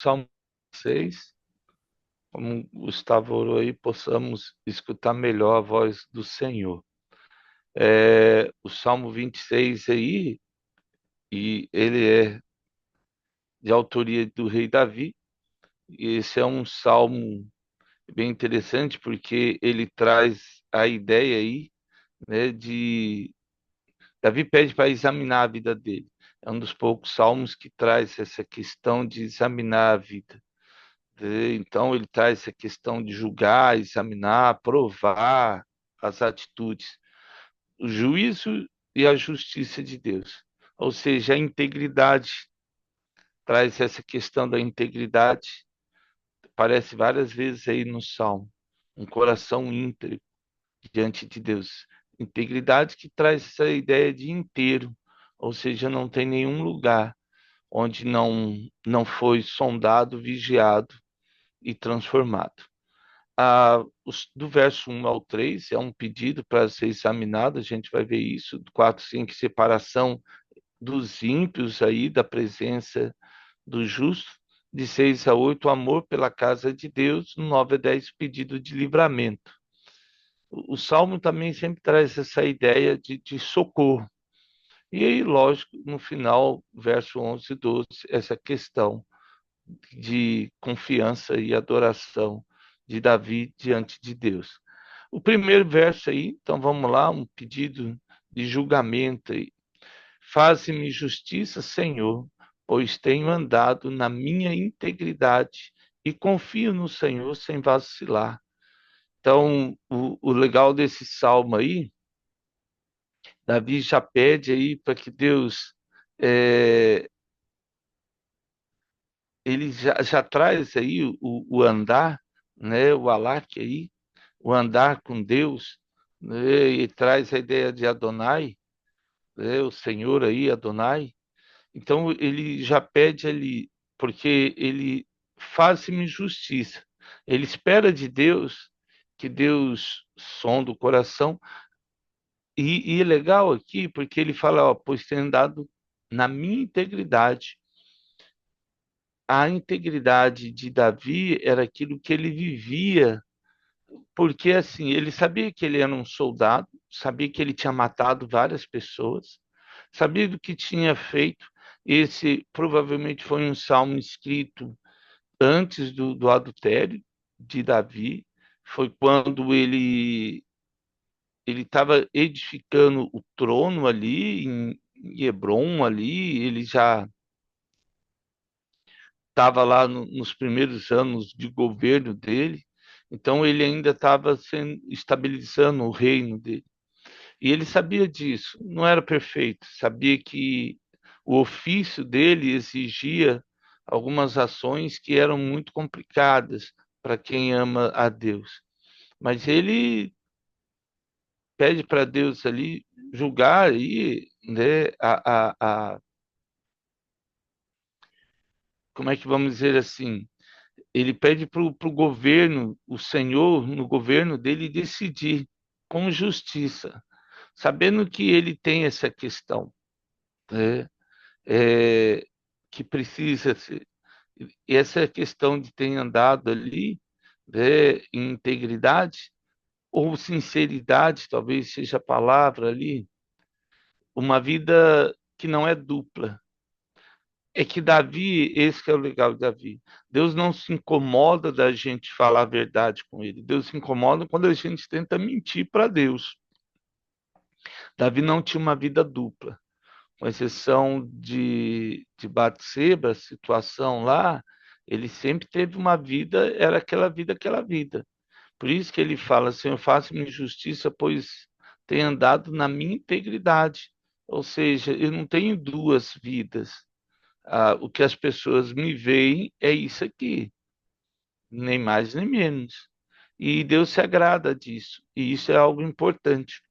Salmo 6, como o Gustavo orou aí, possamos escutar melhor a voz do Senhor. O Salmo 26 aí, e ele é de autoria do rei Davi, e esse é um salmo bem interessante porque ele traz a ideia aí, né, de Davi pede para examinar a vida dele. É um dos poucos salmos que traz essa questão de examinar a vida. Então, ele traz essa questão de julgar, examinar, provar as atitudes, o juízo e a justiça de Deus. Ou seja, a integridade traz essa questão da integridade, aparece várias vezes aí no Salmo, um coração íntegro diante de Deus. Integridade que traz essa ideia de inteiro, ou seja, não tem nenhum lugar onde não foi sondado, vigiado e transformado. Do verso 1 ao 3 é um pedido para ser examinado, a gente vai ver isso, do 4, 5, separação dos ímpios aí, da presença do justo, de 6 a 8, amor pela casa de Deus, no 9 a 10, pedido de livramento. O Salmo também sempre traz essa ideia de socorro. E aí, lógico, no final, verso 11 e 12, essa questão de confiança e adoração de Davi diante de Deus. O primeiro verso aí, então vamos lá, um pedido de julgamento aí. Faze-me justiça, Senhor, pois tenho andado na minha integridade e confio no Senhor sem vacilar. Então, o legal desse salmo aí, Davi já pede aí para que Deus, é, ele já traz aí o andar, né, o alaque aí, o andar com Deus, né, e traz a ideia de Adonai, né, o Senhor aí, Adonai. Então ele já pede ali, porque ele faz-me justiça. Ele espera de Deus que Deus sonda o coração. E é legal aqui, porque ele fala, ó, pois tem andado na minha integridade. A integridade de Davi era aquilo que ele vivia, porque assim, ele sabia que ele era um soldado, sabia que ele tinha matado várias pessoas, sabia do que tinha feito. Esse provavelmente foi um salmo escrito antes do adultério de Davi, foi quando ele estava edificando o trono ali em Hebron ali, ele já estava lá nos primeiros anos de governo dele, então ele ainda estava estabilizando o reino dele. E ele sabia disso, não era perfeito, sabia que o ofício dele exigia algumas ações que eram muito complicadas para quem ama a Deus. Mas ele pede para Deus ali julgar aí, né, como é que vamos dizer assim? Ele pede para o governo, o Senhor, no governo dele, decidir com justiça, sabendo que ele tem essa questão, né? é, que precisa ser. E essa questão de ter andado ali, né, em integridade ou sinceridade, talvez seja a palavra ali, uma vida que não é dupla. É que Davi, esse que é o legal de Davi, Deus não se incomoda da gente falar a verdade com ele. Deus se incomoda quando a gente tenta mentir para Deus. Davi não tinha uma vida dupla, com exceção de Batseba, a situação lá, ele sempre teve uma vida, era aquela vida. Por isso que ele fala, Senhor, faça-me justiça, pois tenho andado na minha integridade. Ou seja, eu não tenho duas vidas. O que as pessoas me veem é isso aqui, nem mais nem menos. E Deus se agrada disso, e isso é algo importante.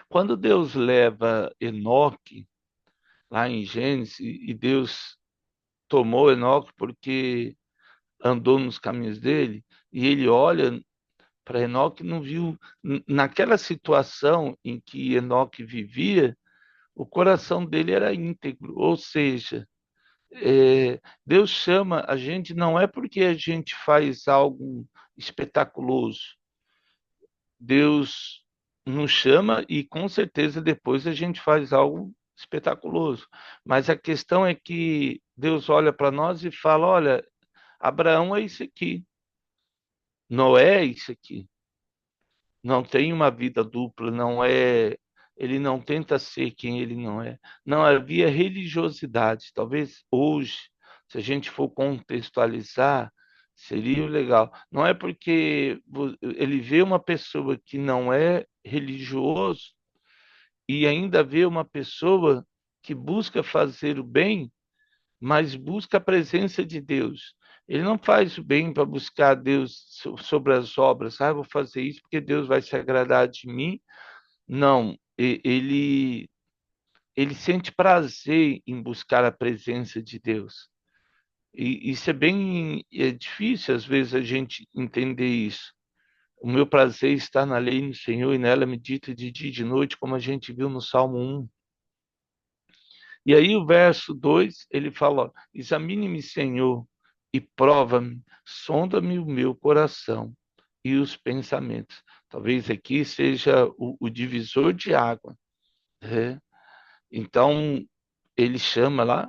Quando Deus leva Enoque lá em Gênesis, e Deus tomou Enoque porque andou nos caminhos dele, e ele olha para Enoque e não viu, naquela situação em que Enoque vivia, o coração dele era íntegro, ou seja, Deus chama a gente não é porque a gente faz algo espetaculoso. Deus nos chama e com certeza depois a gente faz algo espetaculoso. Mas a questão é que Deus olha para nós e fala: olha, Abraão é isso aqui, Noé é isso aqui. Não tem uma vida dupla, não é, ele não tenta ser quem ele não é. Não havia religiosidade. Talvez hoje, se a gente for contextualizar, seria o legal. Não é porque ele vê uma pessoa que não é religioso e ainda vê uma pessoa que busca fazer o bem, mas busca a presença de Deus. Ele não faz o bem para buscar Deus sobre as obras. Ah, eu vou fazer isso porque Deus vai se agradar de mim. Não, ele sente prazer em buscar a presença de Deus. E isso é bem difícil, às vezes, a gente entender isso. O meu prazer está na lei do Senhor e nela medito de dia e de noite, como a gente viu no Salmo 1. E aí o verso 2 ele fala, ó, examine-me, Senhor, e prova-me, sonda-me o meu coração e os pensamentos. Talvez aqui seja o divisor de água, né? Então, ele chama lá,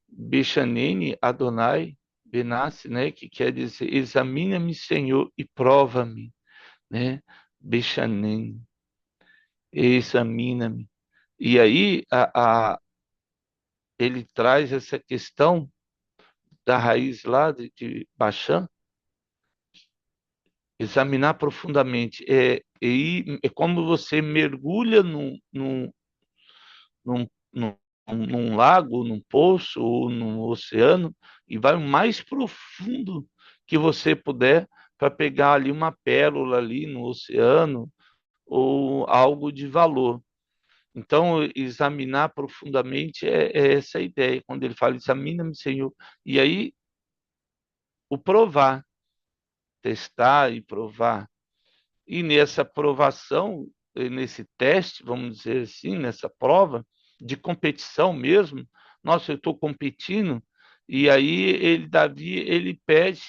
Bechanene Adonai Benassi, né? Que quer dizer, examina-me, Senhor, e prova-me, né? Bechanene, examina-me. E aí, ele traz essa questão da raiz lá de Bachan, examinar profundamente. É como você mergulha num, num, num lago, num poço ou num oceano e vai o mais profundo que você puder para pegar ali uma pérola ali no oceano ou algo de valor. Então, examinar profundamente é essa a ideia, quando ele fala, examina-me, Senhor. E aí, o provar, testar e provar. E nessa provação, nesse teste, vamos dizer assim, nessa prova de competição mesmo, nossa, eu estou competindo, e aí Davi, ele pede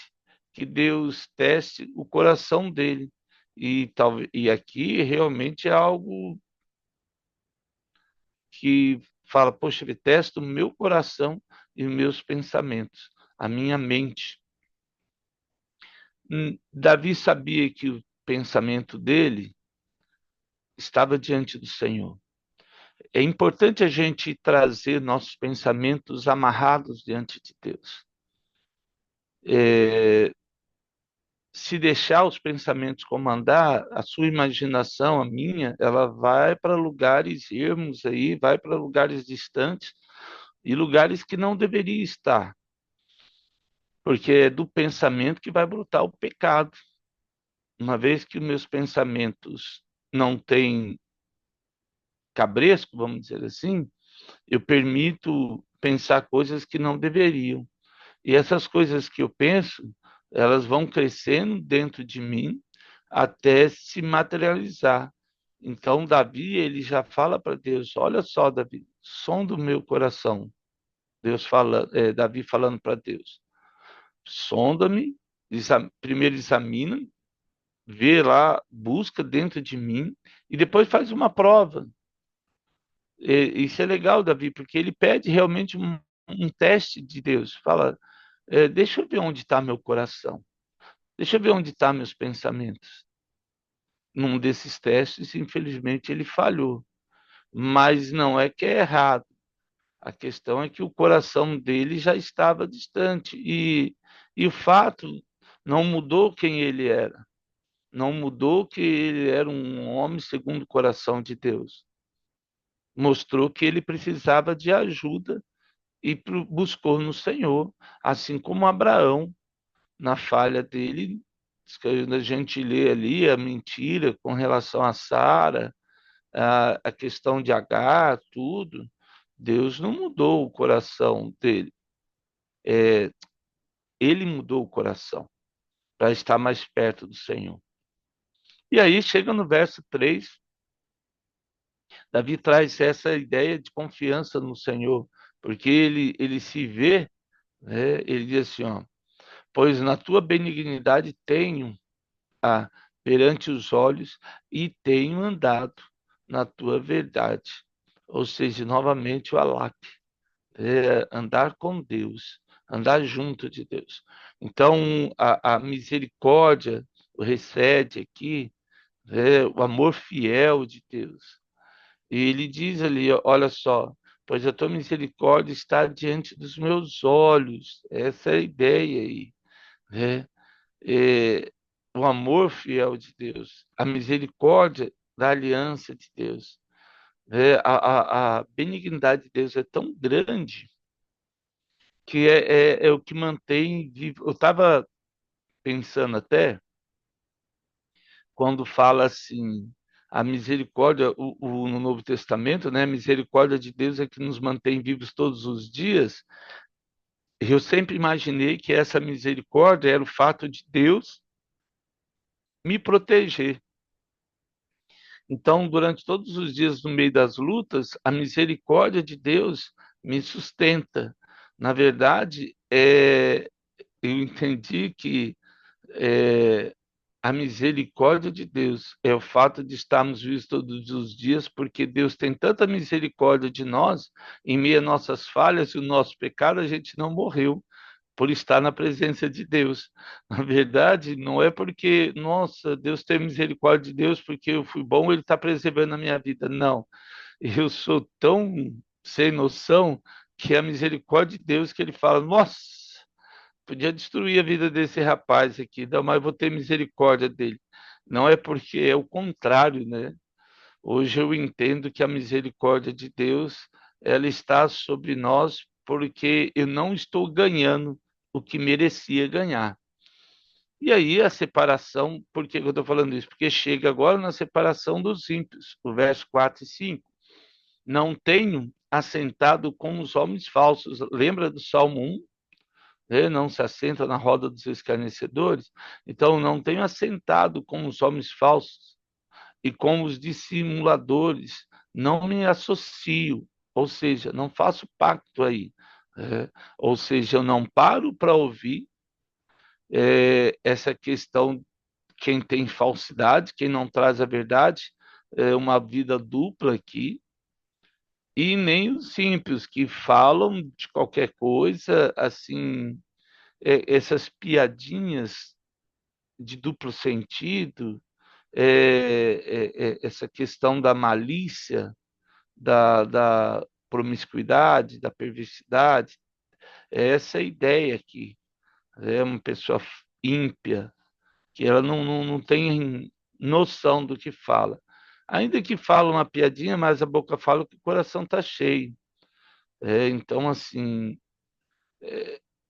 que Deus teste o coração dele. E aqui realmente é algo que fala, poxa, ele testa o meu coração e os meus pensamentos, a minha mente. Davi sabia que o pensamento dele estava diante do Senhor. É importante a gente trazer nossos pensamentos amarrados diante de Deus. É, se deixar os pensamentos comandar, a sua imaginação, a minha, ela vai para lugares ermos aí, vai para lugares distantes e lugares que não deveria estar, porque é do pensamento que vai brotar o pecado. Uma vez que meus pensamentos não têm cabresco, vamos dizer assim, eu permito pensar coisas que não deveriam. E essas coisas que eu penso, elas vão crescendo dentro de mim até se materializar. Então, Davi, ele já fala para Deus: olha só, Davi, som do meu coração. Deus fala, Davi falando para Deus: sonda-me, primeiro examina, vê lá, busca dentro de mim e depois faz uma prova. Isso é legal, Davi, porque ele pede realmente um teste de Deus. Fala, deixa eu ver onde está meu coração. Deixa eu ver onde estão meus pensamentos. Num desses testes, infelizmente, ele falhou. Mas não é que é errado. A questão é que o coração dele já estava distante. E o fato não mudou quem ele era. Não mudou que ele era um homem segundo o coração de Deus. Mostrou que ele precisava de ajuda e buscou no Senhor, assim como Abraão, na falha dele, quando a gente lê ali a mentira com relação a Sara, a questão de Agar, tudo, Deus não mudou o coração dele, é, ele mudou o coração para estar mais perto do Senhor. E aí chega no verso 3, Davi traz essa ideia de confiança no Senhor, porque ele se vê né? Ele diz assim, ó, pois na tua benignidade tenho a perante os olhos e tenho andado na tua verdade. Ou seja, novamente o alá, andar com Deus, andar junto de Deus. Então, a misericórdia, o recede aqui, o amor fiel de Deus. E ele diz ali, olha só, pois a tua misericórdia está diante dos meus olhos. Essa é a ideia aí, né? É, o amor fiel de Deus, a misericórdia da aliança de Deus, né? A benignidade de Deus é tão grande que é o que mantém vivo. Eu estava pensando até, quando fala assim, a misericórdia, no Novo Testamento, né, a misericórdia de Deus é que nos mantém vivos todos os dias. Eu sempre imaginei que essa misericórdia era o fato de Deus me proteger. Então, durante todos os dias no meio das lutas, a misericórdia de Deus me sustenta. Na verdade, eu entendi que é, a misericórdia de Deus é o fato de estarmos vivos todos os dias, porque Deus tem tanta misericórdia de nós, em meio às nossas falhas e o nosso pecado, a gente não morreu por estar na presença de Deus. Na verdade, não é porque, nossa, Deus tem misericórdia de Deus, porque eu fui bom, Ele está preservando a minha vida. Não, eu sou tão sem noção que é a misericórdia de Deus que Ele fala, nossa, podia destruir a vida desse rapaz aqui, não, mas eu vou ter misericórdia dele. Não é porque é o contrário, né? Hoje eu entendo que a misericórdia de Deus, ela está sobre nós porque eu não estou ganhando o que merecia ganhar. E aí a separação, por que eu estou falando isso? Porque chega agora na separação dos ímpios, o verso 4 e 5. Não tenho assentado com os homens falsos. Lembra do Salmo 1? Não se assenta na roda dos escarnecedores. Então, não tenho assentado com os homens falsos e com os dissimuladores. Não me associo, ou seja, não faço pacto aí. Ou seja, eu não paro para ouvir essa questão, quem tem falsidade, quem não traz a verdade, uma vida dupla aqui, e nem os ímpios que falam de qualquer coisa, assim, essas piadinhas de duplo sentido, essa questão da malícia, da promiscuidade, da perversidade, é essa ideia aqui. É uma pessoa ímpia, que ela não tem noção do que fala. Ainda que fala uma piadinha, mas a boca fala que o coração está cheio. Então, assim,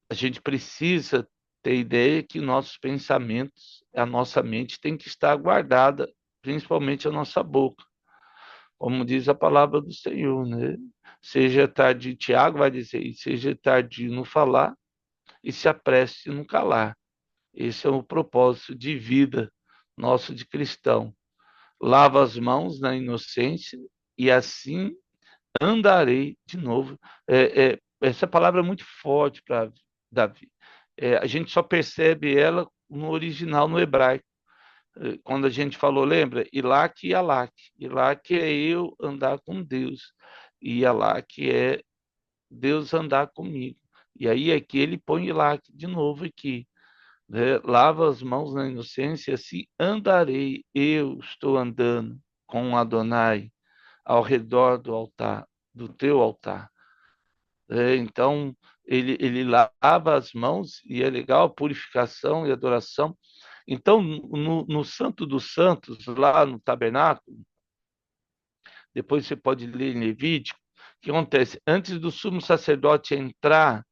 a gente precisa ter ideia que nossos pensamentos, a nossa mente tem que estar guardada, principalmente a nossa boca, como diz a palavra do Senhor, né? Seja tardio, Tiago vai dizer, e seja tardio no falar e se apresse no calar. Esse é o propósito de vida nosso de cristão. Lava as mãos na inocência e assim andarei de novo. Essa palavra é muito forte para Davi. A gente só percebe ela no original, no hebraico. Quando a gente falou, lembra? Ilaque e Alaque. Ilaque é eu andar com Deus. E Alaque é Deus andar comigo. E aí é que ele põe Ilaque de novo aqui, né? Lava as mãos na inocência, assim andarei. Eu estou andando com Adonai ao redor do altar, do teu altar. Então, ele lava as mãos, e é legal a purificação e adoração. Então, no Santo dos Santos, lá no tabernáculo, depois você pode ler em Levítico, o que acontece? Antes do sumo sacerdote entrar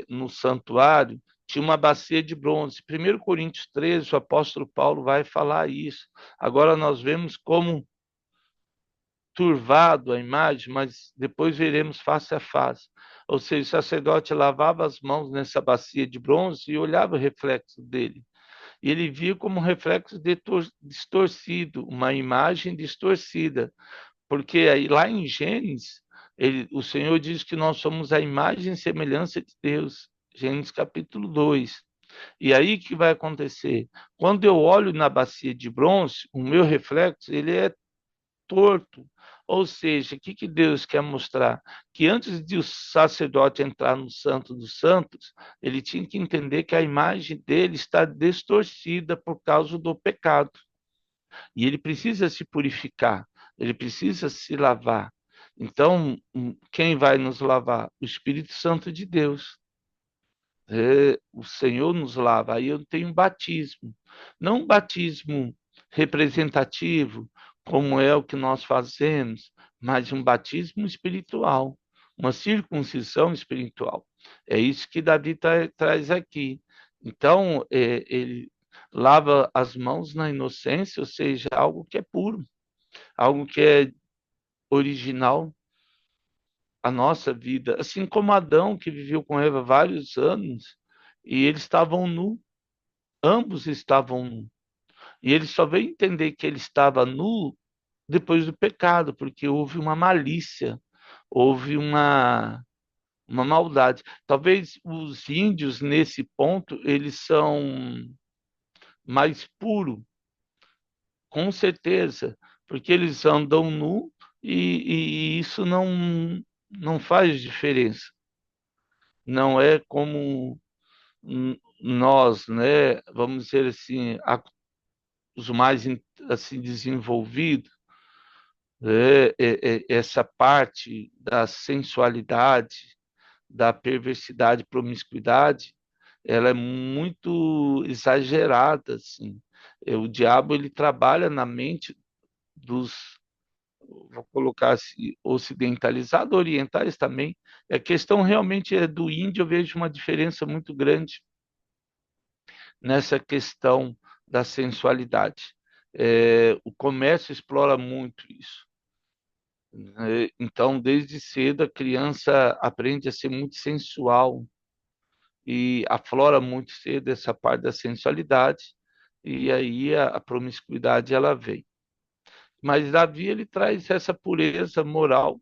no santuário, tinha uma bacia de bronze. 1 Coríntios 13, o apóstolo Paulo vai falar isso. Agora nós vemos como turvado a imagem, mas depois veremos face a face. Ou seja, o sacerdote lavava as mãos nessa bacia de bronze e olhava o reflexo dele. E ele via como um reflexo distorcido, uma imagem distorcida. Porque aí lá em Gênesis, O Senhor diz que nós somos a imagem e semelhança de Deus. Gênesis capítulo 2. E aí que vai acontecer? Quando eu olho na bacia de bronze, o meu reflexo, ele é torto. Ou seja, o que que Deus quer mostrar? Que antes de o sacerdote entrar no Santo dos Santos, ele tinha que entender que a imagem dele está distorcida por causa do pecado. E ele precisa se purificar, ele precisa se lavar. Então, quem vai nos lavar? O Espírito Santo de Deus. O Senhor nos lava. Aí eu tenho um batismo, não um batismo representativo, como é o que nós fazemos, mas um batismo espiritual, uma circuncisão espiritual. É isso que Davi traz aqui. Então, ele lava as mãos na inocência, ou seja, algo que é puro, algo que é original à nossa vida, assim como Adão, que viveu com Eva vários anos, e eles estavam nus. Ambos estavam nus. E ele só veio entender que ele estava nu depois do pecado, porque houve uma malícia, houve uma maldade. Talvez os índios, nesse ponto, eles são mais puros, com certeza, porque eles andam nu e isso não faz diferença. Não é como nós, né, vamos dizer assim, os mais assim desenvolvidos, essa parte da sensualidade, da perversidade, promiscuidade, ela é muito exagerada, assim. O diabo ele trabalha na mente dos, vou colocar assim, ocidentalizados, orientais também. A questão realmente é do índio, eu vejo uma diferença muito grande nessa questão da sensualidade. O comércio explora muito isso. Né? Então, desde cedo, a criança aprende a ser muito sensual e aflora muito cedo essa parte da sensualidade, e aí a promiscuidade ela vem. Mas Davi ele traz essa pureza moral,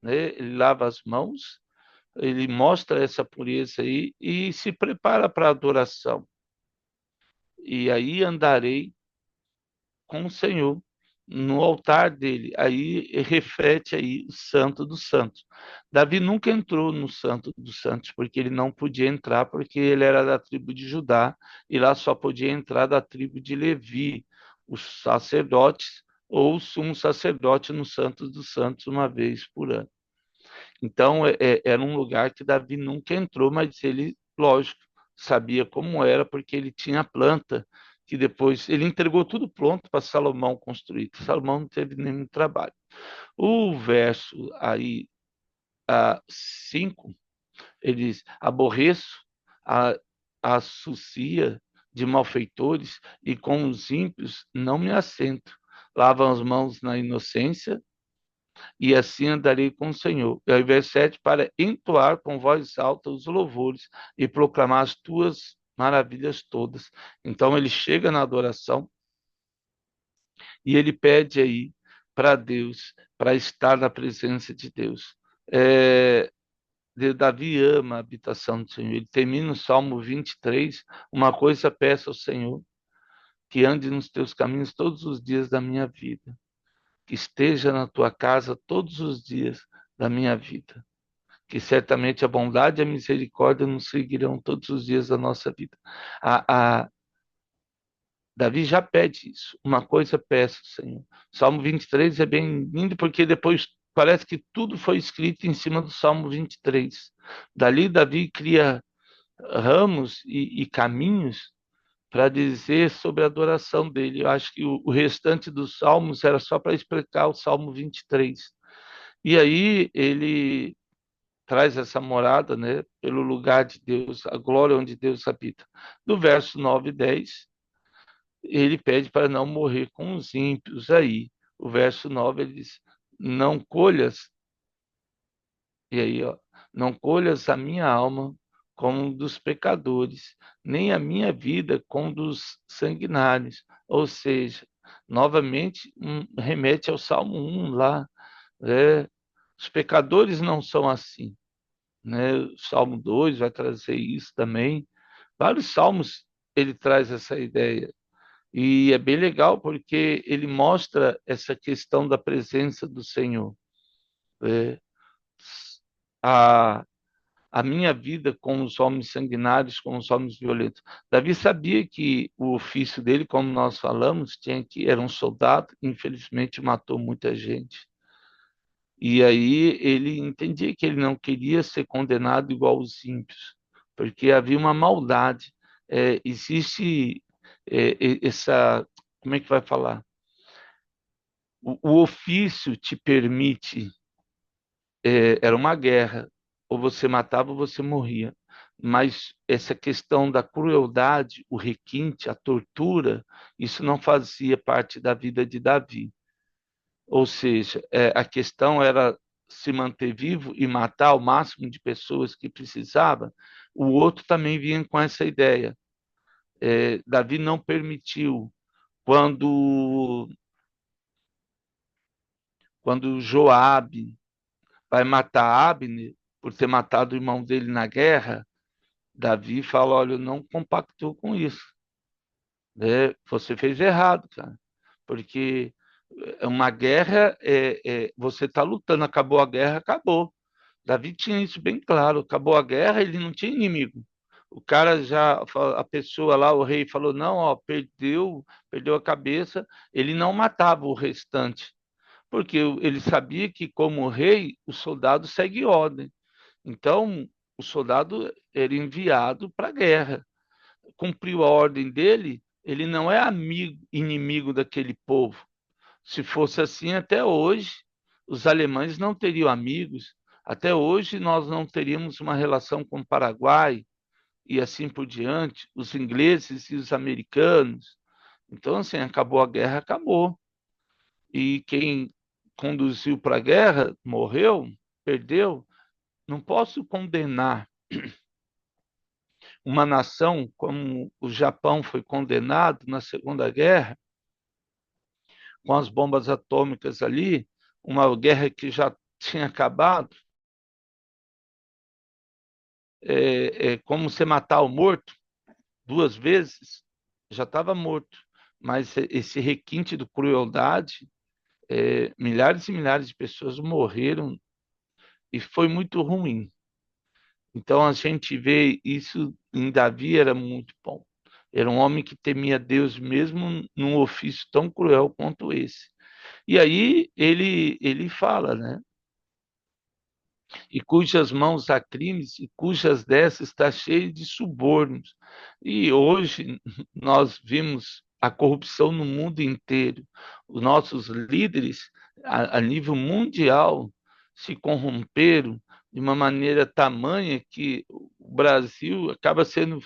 né? Ele lava as mãos, ele mostra essa pureza aí e se prepara para a adoração. E aí andarei com o Senhor no altar dele. Aí reflete aí o Santo dos Santos. Davi nunca entrou no Santo dos Santos porque ele não podia entrar porque ele era da tribo de Judá e lá só podia entrar da tribo de Levi, os sacerdotes ou o sumo sacerdote no Santo dos Santos uma vez por ano. Então era um lugar que Davi nunca entrou, mas ele, lógico, sabia como era porque ele tinha a planta que depois ele entregou tudo pronto para Salomão construir. Salomão não teve nenhum trabalho. O verso aí 5, ele diz: aborreço a, a sucia de malfeitores e com os ímpios não me assento. Lavam as mãos na inocência e assim andarei com o Senhor. E aí, verso 7, para entoar com voz alta os louvores e proclamar as tuas maravilhas todas. Então ele chega na adoração e ele pede aí para Deus, para estar na presença de Deus. É, Davi ama a habitação do Senhor. Ele termina o Salmo 23, uma coisa peço ao Senhor, que ande nos teus caminhos todos os dias da minha vida, que esteja na tua casa todos os dias da minha vida, que certamente a bondade e a misericórdia nos seguirão todos os dias da nossa vida. A Davi já pede isso. Uma coisa peço, Senhor. Salmo 23 é bem lindo porque depois parece que tudo foi escrito em cima do Salmo 23. Dali Davi cria ramos e caminhos para dizer sobre a adoração dele. Eu acho que o restante dos salmos era só para explicar o Salmo 23. E aí ele traz essa morada, né, pelo lugar de Deus, a glória onde Deus habita. Do verso 9 e 10, ele pede para não morrer com os ímpios aí. O verso 9 ele diz: não colhas, e aí, ó, não colhas a minha alma como dos pecadores, nem a minha vida como dos sanguinários. Ou seja, novamente remete ao Salmo 1 lá, né? Os pecadores não são assim, né? O Salmo 2 vai trazer isso também. Vários salmos ele traz essa ideia. E é bem legal porque ele mostra essa questão da presença do Senhor. É, a, a minha vida com os homens sanguinários, com os homens violentos. Davi sabia que o ofício dele, como nós falamos, era um soldado, infelizmente matou muita gente. E aí ele entendia que ele não queria ser condenado igual os ímpios, porque havia uma maldade. Existe essa, como é que vai falar? O ofício te permite, era uma guerra, ou você matava ou você morria. Mas essa questão da crueldade, o requinte, a tortura, isso não fazia parte da vida de Davi. Ou seja, a questão era se manter vivo e matar o máximo de pessoas que precisava. O outro também vinha com essa ideia. Davi não permitiu quando Joabe vai matar Abner por ter matado o irmão dele na guerra. Davi fala: olha, eu não compactou com isso, né? Você fez errado, cara, porque uma guerra você está lutando, acabou a guerra, acabou. Davi tinha isso bem claro. Acabou a guerra, ele não tinha inimigo. O cara já, a pessoa lá, o rei falou: não, ó, perdeu a cabeça. Ele não matava o restante, porque ele sabia que, como rei, o soldado segue ordem. Então, o soldado era enviado para a guerra. Cumpriu a ordem dele, ele não é inimigo daquele povo. Se fosse assim, até hoje, os alemães não teriam amigos. Até hoje, nós não teríamos uma relação com o Paraguai e assim por diante, os ingleses e os americanos. Então, assim, acabou a guerra, acabou. E quem conduziu para a guerra morreu, perdeu. Não posso condenar uma nação como o Japão foi condenado na Segunda Guerra, com as bombas atômicas ali, uma guerra que já tinha acabado, como você matar o morto duas vezes, já estava morto. Mas esse requinte de crueldade, milhares e milhares de pessoas morreram e foi muito ruim. Então a gente vê isso em Davi era muito bom. Era um homem que temia Deus mesmo num ofício tão cruel quanto esse. E aí ele fala, né? E cujas mãos há crimes e cujas destas está cheia de subornos. E hoje nós vimos a corrupção no mundo inteiro. Os nossos líderes, a nível mundial, se corromperam de uma maneira tamanha que o Brasil acaba sendo.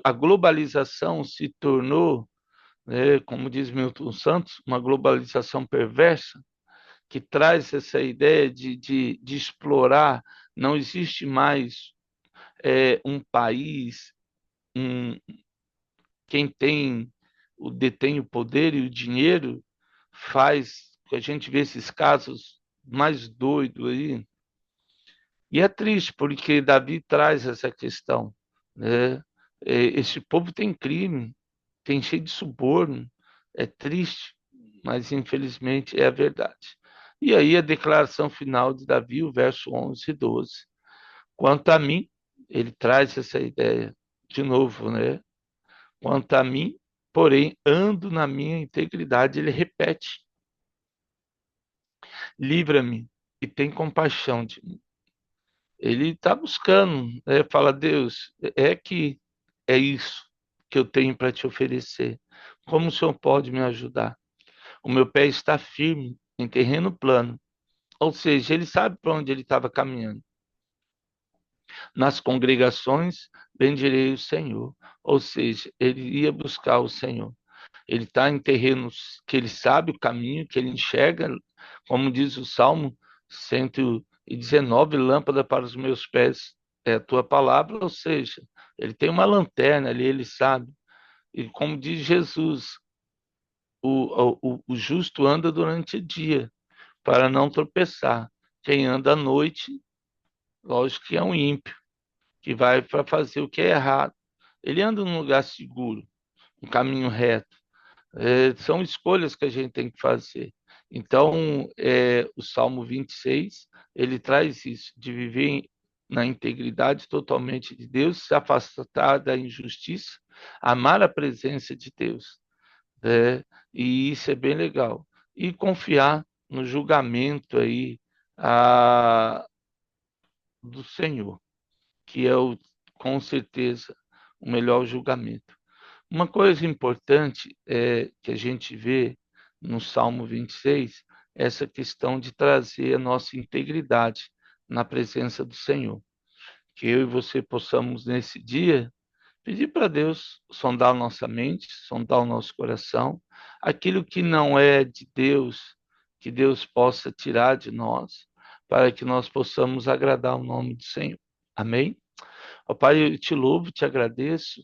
A globalização se tornou, como diz Milton Santos, uma globalização perversa que traz essa ideia de explorar. Não existe mais um país, um, quem detém o poder e o dinheiro faz. A gente vê esses casos mais doidos aí. E é triste, porque Davi traz essa questão, né? Esse povo tem crime, tem cheio de suborno, é triste, mas infelizmente é a verdade. E aí a declaração final de Davi, o verso 11 e 12. Quanto a mim, ele traz essa ideia de novo, né? Quanto a mim, porém, ando na minha integridade, ele repete: livra-me e tem compaixão de mim. Ele está buscando, né? Fala: Deus, que é isso que eu tenho para te oferecer. Como o Senhor pode me ajudar? O meu pé está firme em terreno plano. Ou seja, ele sabe para onde ele estava caminhando. Nas congregações, bendirei o Senhor. Ou seja, ele ia buscar o Senhor. Ele está em terrenos que ele sabe o caminho, que ele enxerga, como diz o Salmo 119, lâmpada para os meus pés é a tua palavra, ou seja, ele tem uma lanterna ali, ele sabe. E como diz Jesus, o justo anda durante o dia para não tropeçar. Quem anda à noite, lógico que é um ímpio, que vai para fazer o que é errado. Ele anda num lugar seguro, um caminho reto. São escolhas que a gente tem que fazer. Então, o Salmo 26, ele traz isso, de viver na integridade totalmente de Deus, se afastar da injustiça, amar a presença de Deus. né? E isso é bem legal. E confiar no julgamento aí do Senhor, que é com certeza o melhor julgamento. Uma coisa importante que a gente vê no Salmo 26, essa questão de trazer a nossa integridade na presença do Senhor. Que eu e você possamos, nesse dia, pedir para Deus sondar a nossa mente, sondar o nosso coração, aquilo que não é de Deus, que Deus possa tirar de nós, para que nós possamos agradar o nome do Senhor. Amém? Ó Pai, eu te louvo, te agradeço,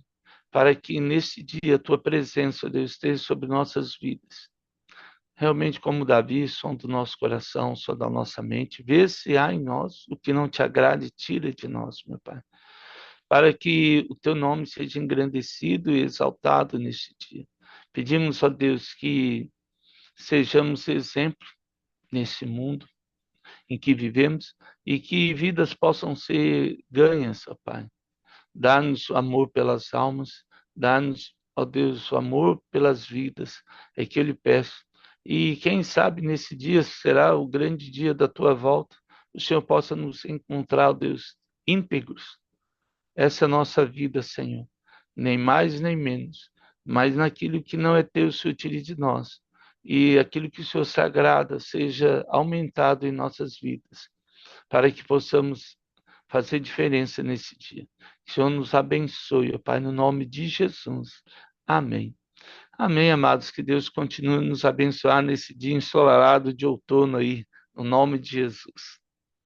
para que nesse dia a tua presença, Deus, esteja sobre nossas vidas. Realmente, como Davi, som do nosso coração, som da nossa mente, vê se há em nós o que não te agrade, tira de nós, meu Pai. Para que o teu nome seja engrandecido e exaltado neste dia. Pedimos, ó Deus, que sejamos exemplo nesse mundo em que vivemos e que vidas possam ser ganhas, ó Pai. Dá-nos amor pelas almas, dá-nos, ó Deus, o amor pelas vidas, é que eu lhe peço. E quem sabe nesse dia será o grande dia da tua volta, o Senhor possa nos encontrar, ó Deus, íntegros. Essa é a nossa vida, Senhor, nem mais nem menos, mas naquilo que não é teu, o Senhor tire de nós. E aquilo que o Senhor sagrada seja aumentado em nossas vidas, para que possamos fazer diferença nesse dia. Que o Senhor nos abençoe, ó Pai, no nome de Jesus. Amém. Amém, amados. Que Deus continue nos abençoar nesse dia ensolarado de outono aí, no nome de Jesus.